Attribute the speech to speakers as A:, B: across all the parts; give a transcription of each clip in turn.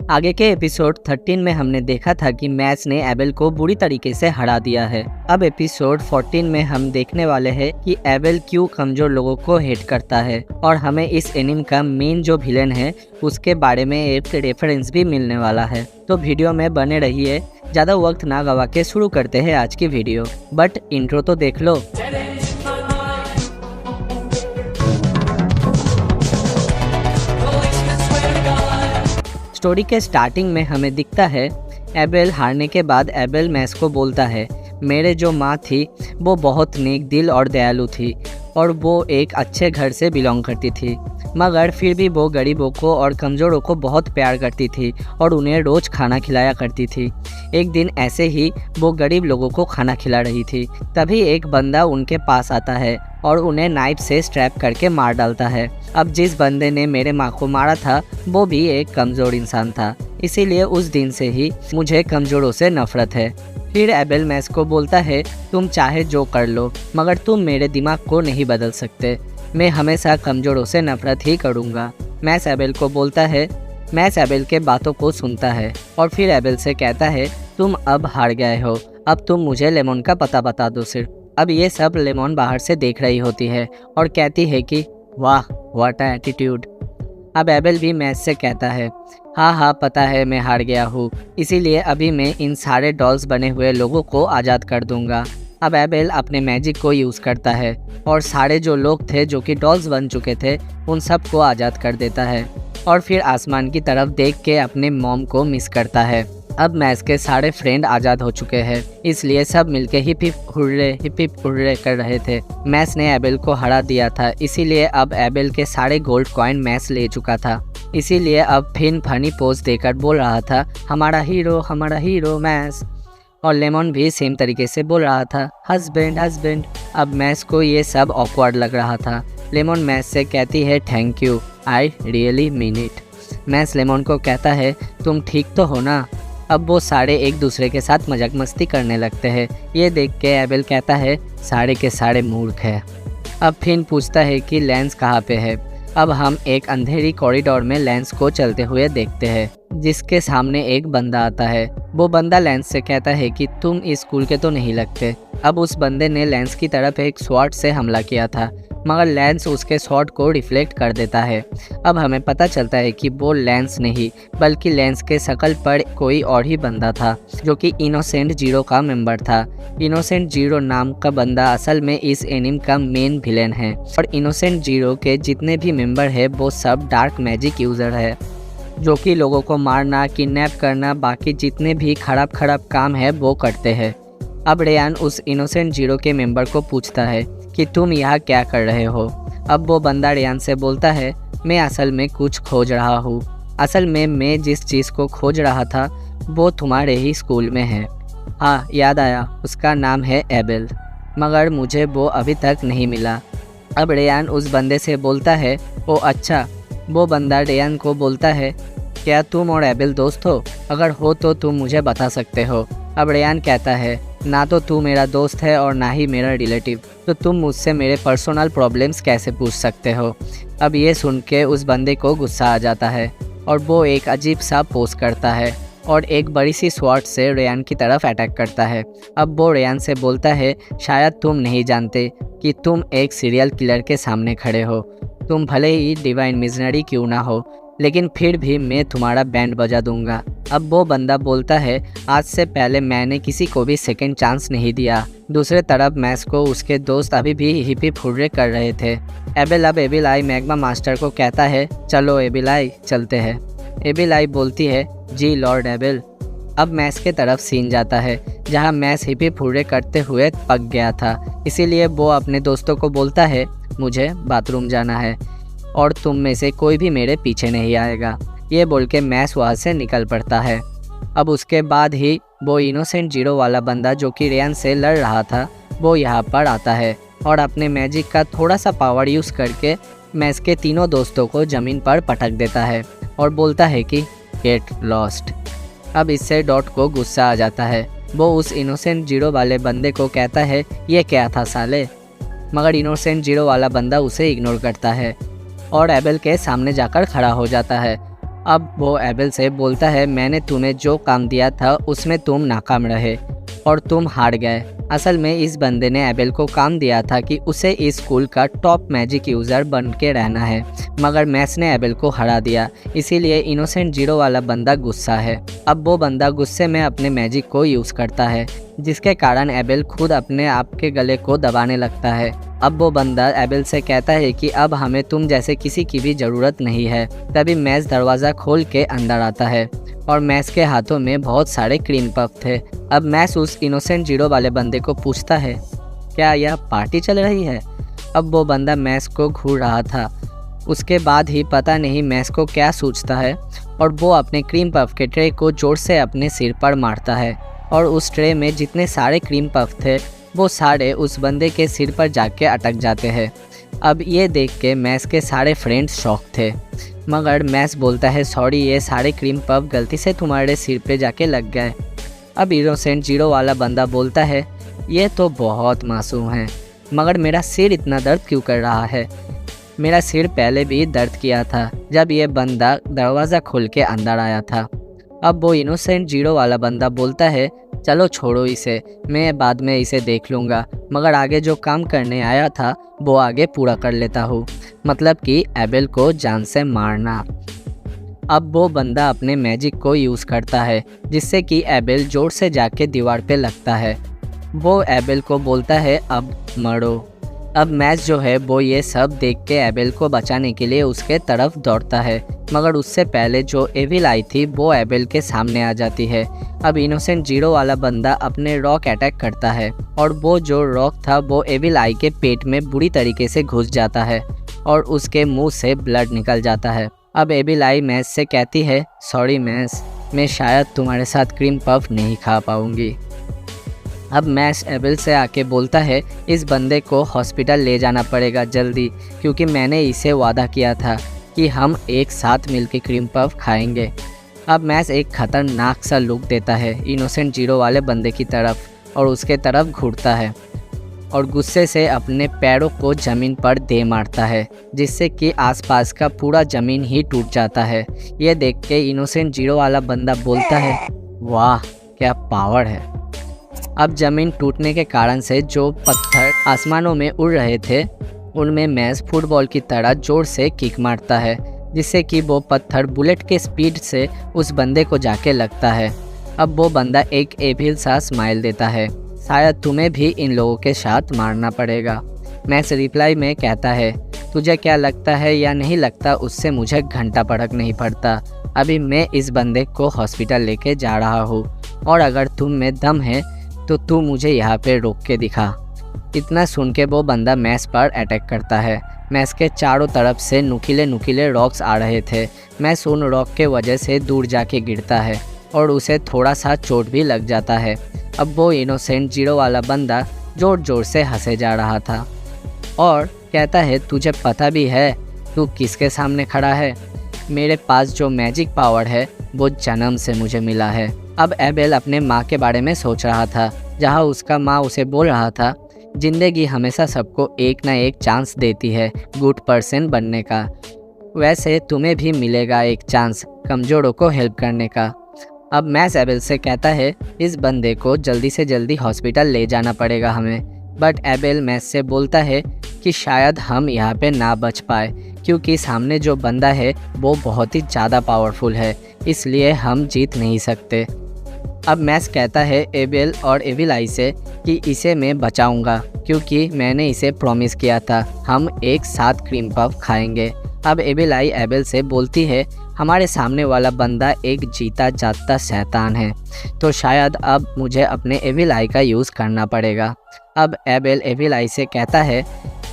A: आगे के एपिसोड 13 में हमने देखा था कि मैक्स ने एबेल को बुरी तरीके से हरा दिया है। अब एपिसोड 14 में हम देखने वाले हैं कि एबेल क्यों कमजोर लोगों को हेट करता है और हमें इस एनिमे का मेन जो विलेन है उसके बारे में एक रेफरेंस भी मिलने वाला है। तो वीडियो में बने रहिए। ज़्यादा वक्त ना गवा के शुरू करते हैं आज की वीडियो, बट इंट्रो तो देख लो। स्टोरी के स्टार्टिंग में हमें दिखता है एबेल हारने के बाद एबेल मैक्स को बोलता है, मेरे जो माँ थी वो बहुत नेक दिल और दयालु थी और वो एक अच्छे घर से बिलोंग करती थी, मगर फिर भी वो गरीबों को और कमज़ोरों को बहुत प्यार करती थी और उन्हें रोज़ खाना खिलाया करती थी। एक दिन ऐसे ही वो गरीब लोगों को खाना खिला रही थी, तभी एक बंदा उनके पास आता है और उन्हें नाइफ से स्ट्रैप करके मार डालता है। अब जिस बंदे ने मेरे माँ को मारा था वो भी एक कमज़ोर इंसान था, इसीलिए उस दिन से ही मुझे कमज़ोरों से नफरत है। फिर एबेल मैक्स को बोलता है, तुम चाहे जो कर लो मगर तुम मेरे दिमाग को नहीं बदल सकते, मैं हमेशा कमज़ोरों से नफरत ही करूँगा। मैक्स एबेल को बोलता है। मैक्स एबेल के बातों को सुनता है और फिर एबेल से कहता है, तुम अब हार गए हो, अब तुम मुझे लेमन का पता बता दो सिर्फ। अब ये सब लेमन बाहर से देख रही होती है और कहती है कि वाह व्हाट अ एटीट्यूड। अब एबेल भी मैक्स से कहता है, हाँ पता है मैं हार गया हूँ, इसीलिए अभी मैं इन सारे डॉल्स बने हुए लोगों को आज़ाद कर दूंगा। अब एबेल अपने मैजिक को यूज़ करता है और सारे जो लोग थे जो कि डॉल्स बन चुके थे उन सब को आज़ाद कर देता है और फिर आसमान की तरफ देख के अपने मॉम को मिस करता है। अब मैक्स के सारे फ्रेंड आज़ाद हो चुके हैं, इसलिए सब मिलके हिप हिप हुर्रे कर रहे थे। मैक्स ने एबेल को हरा दिया था, इसीलिए अब एबेल के सारे गोल्ड कॉइन मैक्स ले चुका था, इसीलिए अब फिन फनी पोज देकर बोल रहा था, हमारा हीरो मैक्स। और लेमन भी सेम तरीके से बोल रहा था, हस्बैंड। अब मैक्स को ये सब ऑकवर्ड लग रहा था। लेमन मैक्स से कहती है, thank you, I really mean it. Max lemon को कहता है, तुम ठीक तो हो ना। अब वो सारे एक दूसरे के साथ मजाक मस्ती करने लगते हैं। ये देख के एबेल कहता है, सारे के सारे मूर्ख है। अब फिन पूछता है कि लेंस कहाँ पे है। अब हम एक अंधेरी कॉरिडोर में लेंस को चलते हुए देखते हैं, जिसके सामने एक बंदा आता है। वो बंदा लेंस से कहता है कि तुम इस स्कूल के तो नहीं लगते। अब उस बंदे ने लेंस की तरफ एक स्वॉर्ड से हमला किया था, मगर लेंस उसके शॉट को रिफ्लेक्ट कर देता है। अब हमें पता चलता है कि वो लेंस नहीं बल्कि लेंस के शकल पर कोई और ही बंदा था, जो कि इनोसेंट जीरो का मेंबर था। इनोसेंट जीरो नाम का बंदा असल में इस एनिमे का मेन विलेन है और इनोसेंट जीरो के जितने भी मेंबर है वो सब डार्क मैजिक यूज़र है, जो कि लोगों को मारना, किडनैप करना, बाकी जितने भी खराब काम है वो करते हैं। अब रेयान उस इनोसेंट जीरो के मेंबर को पूछता है कि तुम यहाँ क्या कर रहे हो। अब वो बंदा रेयान से बोलता है, मैं असल में कुछ खोज रहा हूँ। असल में मैं जिस चीज़ को खोज रहा था वो तुम्हारे ही स्कूल में है। हाँ याद आया, उसका नाम है एबेल, मगर मुझे वो अभी तक नहीं मिला। अब रेयान उस बंदे से बोलता है, ओ अच्छा। वो बंदा रेयान को बोलता है, क्या तुम और एबेल दोस्त हो? अगर हो तो तुम मुझे बता सकते हो। अब रेयान कहता है, ना तो तू मेरा दोस्त है और ना ही मेरा रिलेटिव, तो तुम मुझसे मेरे पर्सनल प्रॉब्लम्स कैसे पूछ सकते हो। अब ये सुन के उस बंदे को गुस्सा आ जाता है और वो एक अजीब सा पोज करता है और एक बड़ी सी स्वॉर्ड से रेयान की तरफ अटैक करता है। अब वो रेयान से बोलता है, शायद तुम नहीं जानते कि तुम एक सीरियल किलर के सामने खड़े हो। तुम भले ही डिवाइन मिशनरी क्यों ना हो, लेकिन फिर भी मैं तुम्हारा बैंड बजा दूंगा। अब वो बंदा बोलता है, आज से पहले मैंने किसी को भी सेकंड चांस नहीं दिया। दूसरे तरफ मैक्स को उसके दोस्त अभी भी हिप हुर्रे कर रहे थे। एबेल अब एबिलाई मैग्मा मास्टर को कहता है, चलो एबिलाई चलते हैं। एबिलाई बोलती है, जी लॉर्ड एबेल। अब मैक्स के तरफ सीन जाता है, जहाँ मैक्स हिप हुर्रे करते हुए पक गया था, इसीलिए वो अपने दोस्तों को बोलता है, मुझे बाथरूम जाना है और तुम में से कोई भी मेरे पीछे नहीं आएगा। ये बोल के मैक्स वहाँ से निकल पड़ता है। अब उसके बाद ही वो इनोसेंट जीरो वाला बंदा जो कि रेयान से लड़ रहा था वो यहाँ पर आता है और अपने मैजिक का थोड़ा सा पावर यूज़ करके मैक्स के तीनों दोस्तों को ज़मीन पर पटक देता है और बोलता है कि गेट लॉस्ट। अब इससे डॉट को गुस्सा आ जाता है। वो उस इनोसेंट जीरो वाले बंदे को कहता है, ये क्या था साले, मगर इनोसेंट जीरो वाला बंदा उसे इग्नोर करता है और एबेल के सामने जाकर खड़ा हो जाता है अब वो एबेल से बोलता है, मैंने तुम्हें जो काम दिया था उसमें तुम नाकाम रहे और तुम हार गए। असल में इस बंदे ने एबेल को काम दिया था कि उसे इस स्कूल का टॉप मैजिक यूज़र बन के रहना है, मगर मैस ने एबेल को हरा दिया। इसीलिए इनोसेंट जीरो वाला बंदा गुस्सा है। अब वो बंदा गुस्से में अपने मैजिक को यूज़ करता है, जिसके कारण एबेल खुद अपने आप के गले को दबाने लगता है। अब वो बंदा एबेल से कहता है कि अब हमें तुम जैसे किसी की भी ज़रूरत नहीं है। तभी मैस दरवाज़ा खोल के अंदर आता है और मैस के हाथों में बहुत सारे क्रीम पफ थे। अब मैस उस इनोसेंट जीरो वाले बंदे को पूछता है, क्या यह पार्टी चल रही है? अब वो बंदा मैस को घूर रहा था। उसके बाद ही पता नहीं मैस को क्या सूझता है और वो अपने क्रीम पफ के ट्रे को जोर से अपने सिर पर मारता है और उस ट्रे में जितने सारे क्रीम पफ थे वो सारे उस बंदे के सिर पर जाके अटक जाते हैं। अब ये देख के मैस के सारे फ्रेंड्स शॉक थे, मगर मैस बोलता है, सॉरी, ये सारे क्रीम पफ गलती से तुम्हारे सिर पे जाके लग गए। अब इनोसेंट जीरो वाला बंदा बोलता है, ये तो बहुत मासूम है, मगर मेरा सिर इतना दर्द क्यों कर रहा है? मेरा सिर पहले भी दर्द किया था जब ये बंदा दरवाज़ा खोल के अंदर आया था। अब वो इनोसेंट जीरो वाला बंदा बोलता है, चलो छोड़ो इसे, मैं बाद में इसे देख लूँगा, मगर आगे जो काम करने आया था वो आगे पूरा कर लेता हूँ, मतलब कि एबेल को जान से मारना। अब वो बंदा अपने मैजिक को यूज़ करता है, जिससे कि एबेल जोर से जाके दीवार पे लगता है। वो एबेल को बोलता है, अब मरो। अब मैस जो है वो ये सब देख के एबेल को बचाने के लिए उसके तरफ दौड़ता है, मगर उससे पहले जो एविल आई थी वो एबेल के सामने आ जाती है। अब इनोसेंट जीरो वाला बंदा अपने रॉक अटैक करता है और वो जो रॉक था वो एविल आई के पेट में बुरी तरीके से घुस जाता है और उसके मुंह से ब्लड निकल जाता है। अब एविल आई मैस से कहती है, सॉरी मैस, मैं शायद तुम्हारे साथ क्रीम पफ नहीं खा पाऊँगी। अब मैस एबेल से आके बोलता है, इस बंदे को हॉस्पिटल ले जाना पड़ेगा जल्दी, क्योंकि मैंने इसे वादा किया था कि हम एक साथ मिलकर क्रीम पफ खाएंगे। अब मैस एक खतरनाक सा लुक देता है इनोसेंट जीरो वाले बंदे की तरफ और उसके तरफ घूरता है और गुस्से से अपने पैरों को ज़मीन पर दे मारता है, जिससे कि आसपास का पूरा ज़मीन ही टूट जाता है। ये देख के इनोसेंट जीरो वाला बंदा बोलता है, वाह क्या पावर है। अब ज़मीन टूटने के कारण से जो पत्थर आसमानों में उड़ रहे थे उनमें मैस फुटबॉल की तरह ज़ोर से किक मारता है, जिससे कि वो पत्थर बुलेट के स्पीड से उस बंदे को जाके लगता है। अब वो बंदा एक एविल सा स्माइल देता है, शायद तुम्हें भी इन लोगों के साथ मारना पड़ेगा। मैस रिप्लाई में कहता है, तुझे क्या लगता है या नहीं लगता उससे मुझे घंटा फर्क नहीं पड़ता। अभी मैं इस बंदे को हॉस्पिटल लेके जा रहा हूँ और अगर तुम में दम है तो तू मुझे यहाँ पे रोक के दिखा। इतना सुन के वो बंदा मैस पर अटैक करता है। मैस के चारों तरफ से नुकीले नुकीले रॉक्स आ रहे थे। मैस उन रॉक के वजह से दूर जाके गिरता है और उसे थोड़ा सा चोट भी लग जाता है। अब वो इनोसेंट जीरो वाला बंदा ज़ोर ज़ोर से हंसे जा रहा था और कहता है, तुझे पता भी है तू किसके सामने खड़ा है? मेरे पास जो मैजिक पावर है वो जन्म से मुझे मिला है। अब एबेल अपने माँ के बारे में सोच रहा था, जहाँ उसका माँ उसे बोल रहा था, ज़िंदगी हमेशा सबको एक ना एक चांस देती है गुड पर्सन बनने का, वैसे तुम्हें भी मिलेगा एक चांस कमज़ोरों को हेल्प करने का। अब मैस एबेल से कहता है, इस बंदे को जल्दी से जल्दी हॉस्पिटल ले जाना पड़ेगा हमें। बट एबेल मैस से बोलता है कि शायद हम यहाँ पे ना बच पाए, क्योंकि सामने जो बंदा है वो बहुत ही ज़्यादा पावरफुल है, इसलिए हम जीत नहीं सकते। अब मैस कहता है एबेल और एविल आई से कि इसे मैं बचाऊंगा, क्योंकि मैंने इसे प्रॉमिस किया था हम एक साथ क्रीम पफ खाएंगे। अब एविल आई एबेल से बोलती है, हमारे सामने वाला बंदा एक जीता जागता शैतान है, तो शायद अब मुझे अपने एविल आई का यूज़ करना पड़ेगा। अब एबेल एविल आई से कहता है,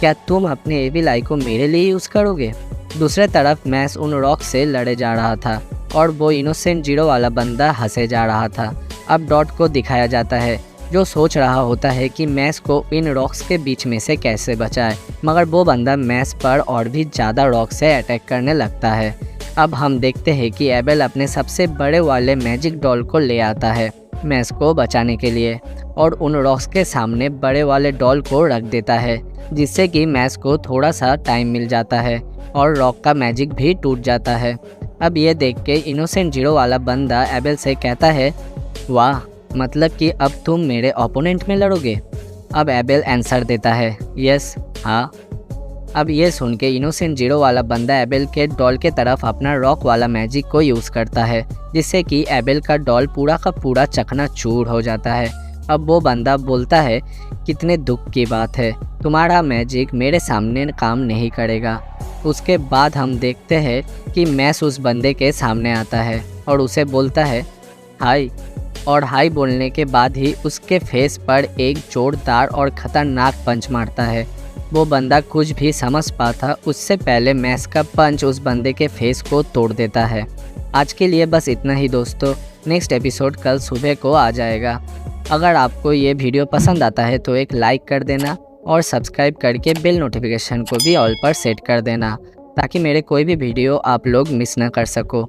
A: क्या तुम अपने एविल आई को मेरे लिए यूज़ करोगे? दूसरे तरफ मैस उन रॉक से लड़े जा रहा था और वो इनोसेंट जीरो वाला बंदा हंसे जा रहा था। अब डॉट को दिखाया जाता है, जो सोच रहा होता है कि मैस को इन रॉक्स के बीच में से कैसे बचाए, मगर वो बंदा मैस पर और भी ज़्यादा रॉक से अटैक करने लगता है। अब हम देखते हैं कि एबेल अपने सबसे बड़े वाले मैजिक डॉल को ले आता है मैस को बचाने के लिए और उन रॉक्स के सामने बड़े वाले डॉल को रख देता है, जिससे कि मैस को थोड़ा सा टाइम मिल जाता है और रॉक का मैजिक भी टूट जाता है। अब ये देख के इनोसेंट जीरो वाला बंदा एबेल से कहता है, वाह, मतलब कि अब तुम मेरे ओपोनेंट में लड़ोगे। अब एबेल आंसर देता है, यस, हाँ। अब ये सुन के इनोसेंट जीरो वाला बंदा एबेल के डॉल के तरफ अपना रॉक वाला मैजिक को यूज़ करता है, जिससे कि एबेल का डॉल पूरा का पूरा चकनाचूर हो जाता है। अब वो बंदा बोलता है, कितने दुख की बात है, तुम्हारा मैजिक मेरे सामने काम नहीं करेगा। उसके बाद हम देखते हैं कि मैस उस बंदे के सामने आता है और उसे बोलता है, हाय। और हाय बोलने के बाद ही उसके फेस पर एक जोरदार और ख़तरनाक पंच मारता है। वो बंदा कुछ भी समझ पाता उससे पहले मैस का पंच उस बंदे के फेस को तोड़ देता है। आज के लिए बस इतना ही दोस्तों, नेक्स्ट एपिसोड कल सुबह को आ जाएगा। अगर आपको ये वीडियो पसंद आता है तो एक लाइक कर देना और सब्सक्राइब करके बेल नोटिफिकेशन को भी ऑल पर सेट कर देना, ताकि मेरे कोई भी वीडियो आप लोग मिस ना कर सको।